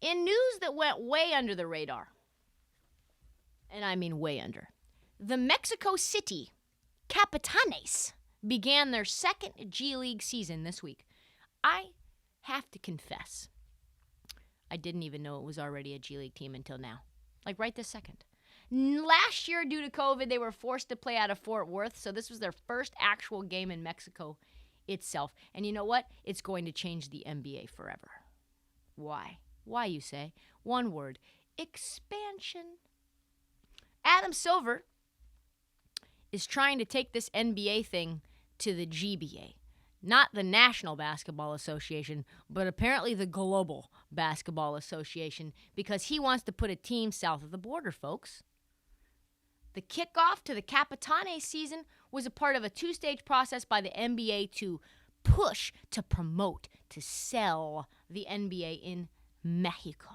In news that went way under the radar, and I mean way under, the Mexico City Capitanes began their second G League season this week. I have to confess, I didn't even know it was already a G League team until now. Like right this second. Last year, due to COVID, they were forced to play out of Fort Worth, so this was their first actual game in Mexico itself. And you know what? It's going to change the NBA forever. Why? Why, you say? One word. Expansion. Adam Silver is trying to take this NBA thing to the GBA. Not the National Basketball Association, but apparently the Global Basketball Association, because he wants to put a team south of the border, folks. The kickoff to the Capitanes season was a part of a two-stage process by the NBA to push, to promote, to sell the NBA in Mexico.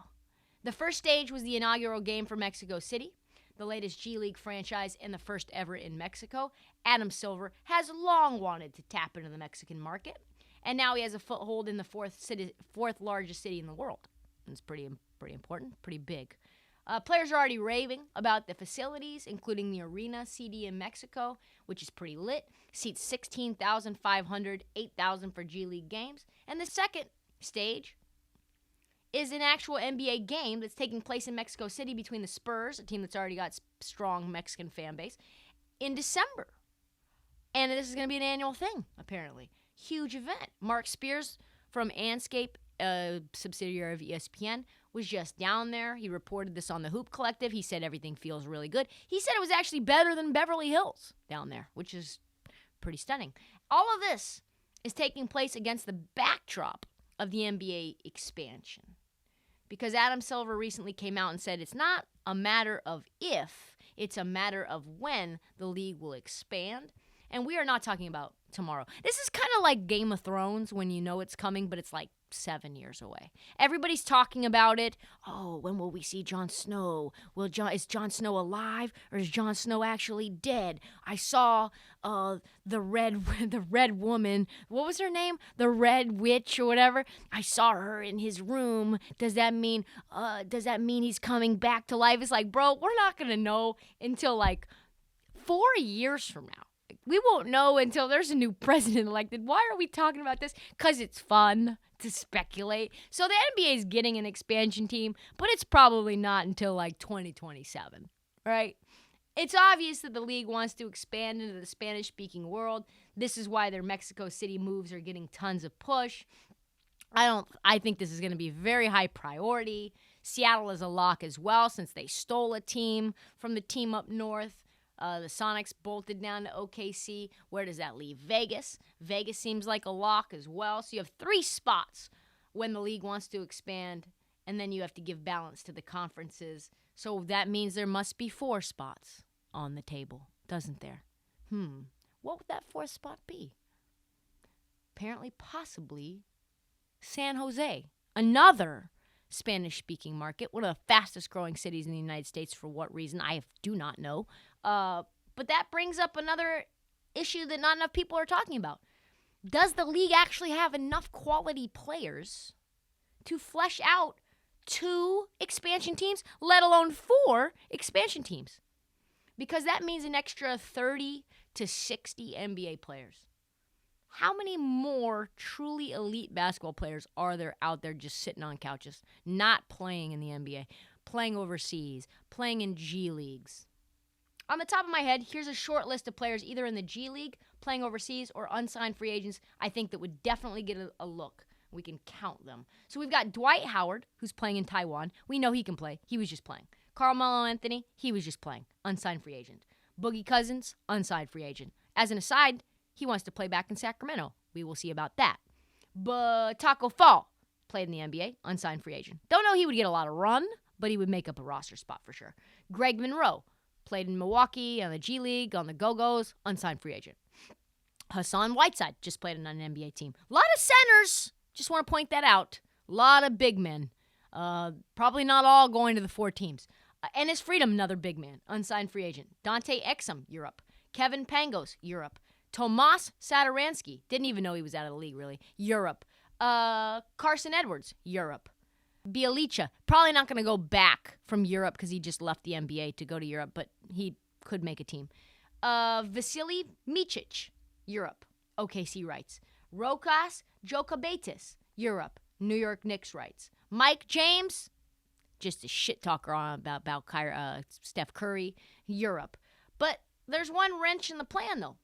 The first stage was the inaugural game for Mexico City, the latest G League franchise and the first ever in Mexico. Adam Silver has long wanted to tap into the Mexican market, and now he has a foothold in the fourth largest city in the world. It's pretty important, pretty big. Players are already raving about the facilities, including the Arena CD in Mexico, which is pretty lit. Seats 16,500, 8,000 for G League games. And the second stage is an actual NBA game that's taking place in Mexico City between the Spurs, a team that's already got strong Mexican fan base, in December. And this is going to be an annual thing, apparently. Huge event. Mark Spears from Anscape, a subsidiary of ESPN, was just down there. He reported this on the Hoop Collective. He said everything feels really good. He said it was actually better than Beverly Hills down there, which is pretty stunning. All of this is taking place against the backdrop of the NBA expansion. Because Adam Silver recently came out and said it's not a matter of if, it's a matter of when the league will expand. And we are not talking about tomorrow. This is kind of like Game of Thrones when you know it's coming, but it's like 7 years away. Everybody's talking about it. Oh, when will we see Jon Snow? Is Jon Snow alive or is Jon Snow actually dead? I saw the red woman. What was her name? The Red Witch or whatever. I saw her in his room. Does that mean he's coming back to life? It's like, bro, we're not gonna know until like 4 years from now. We won't know until there's a new president elected. Why are we talking about this? Because it's fun to speculate. So the NBA is getting an expansion team, but it's probably not until like 2027, right? It's obvious that the league wants to expand into the Spanish-speaking world. This is why their Mexico City moves are getting tons of push. I think this is going to be very high priority. Seattle is a lock as well since they stole a team from the team up north. The Sonics bolted down to OKC. Where does that leave Vegas? Vegas seems like a lock as well. So you have 3 spots when the league wants to expand, and then you have to give balance to the conferences. So that means there must be 4 spots on the table, doesn't there? What would that 4th spot be? Apparently, possibly, San Jose, another Spanish-speaking market, one of the fastest-growing cities in the United States. For what reason, I do not know. But that brings up another issue that not enough people are talking about. Does the league actually have enough quality players to flesh out 2 expansion teams, let alone 4 expansion teams? Because that means an extra 30 to 60 NBA players. How many more truly elite basketball players are there out there just sitting on couches, not playing in the NBA, playing overseas, playing in G Leagues? On the top of my head, here's a short list of players either in the G League, playing overseas, or unsigned free agents I think that would definitely get a look. We can count them. So we've got Dwight Howard, who's playing in Taiwan. We know he can play. He was just playing. Carmelo Anthony, he was just playing. Unsigned free agent. Boogie Cousins, unsigned free agent. As an aside, he wants to play back in Sacramento. We will see about that. But Taco Fall played in the NBA, unsigned free agent. Don't know he would get a lot of run, but he would make up a roster spot for sure. Greg Monroe played in Milwaukee, on the G League, on the Go-Go's, unsigned free agent. Hassan Whiteside just played on an NBA team. A lot of centers. Just want to point that out. A lot of big men. Probably not all going to the 4 teams. Ennis Freedom, another big man, unsigned free agent. Dante Exum, Europe. Kevin Pangos, Europe. Tomas Satoransky, didn't even know he was out of the league, really. Europe. Carson Edwards, Europe. Bialica, probably not going to go back from Europe because he just left the NBA to go to Europe, but he could make a team. Vasily Micic, Europe, OKC rights. Rokas Jokabaitis, Europe, New York Knicks rights. Mike James, just a shit talker on about Steph Curry, Europe. But there's one wrench in the plan, though.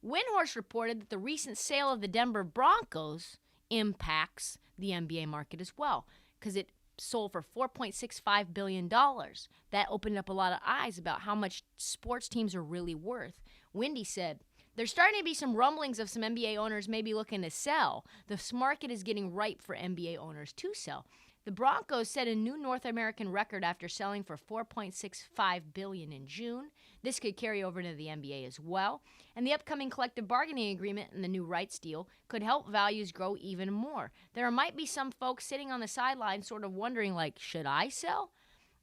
Windhorse reported that the recent sale of the Denver Broncos impacts the NBA market as well, because it sold for $4.65 billion. That opened up a lot of eyes about how much sports teams are really worth. Wendy said, there's starting to be some rumblings of some NBA owners maybe looking to sell. The market is getting ripe for NBA owners to sell. The Broncos set a new North American record after selling for $4.65 billion in June. This could carry over into the NBA as well. And the upcoming collective bargaining agreement and the new rights deal could help values grow even more. There might be some folks sitting on the sidelines sort of wondering, like, should I sell?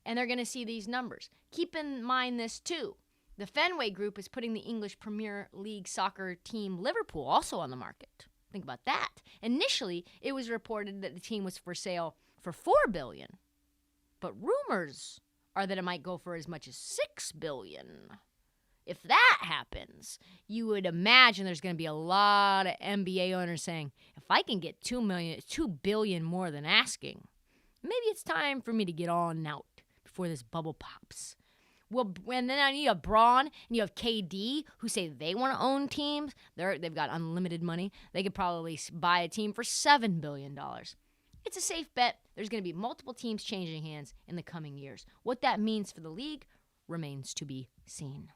And they're going to see these numbers. Keep in mind this, too. The Fenway Group is putting the English Premier League soccer team Liverpool also on the market. Think about that. Initially, it was reported that the team was for sale for $4 billion. But rumors are that it might go for as much as $6 billion. If that happens, you would imagine there's going to be a lot of NBA owners saying, if I can get $2 billion more than asking, maybe it's time for me to get on out before this bubble pops. Well, and then you have Braun and you have KD who say they want to own teams. They've got unlimited money. They could probably buy a team for $7 billion. It's a safe bet. There's going to be multiple teams changing hands in the coming years. What that means for the league remains to be seen.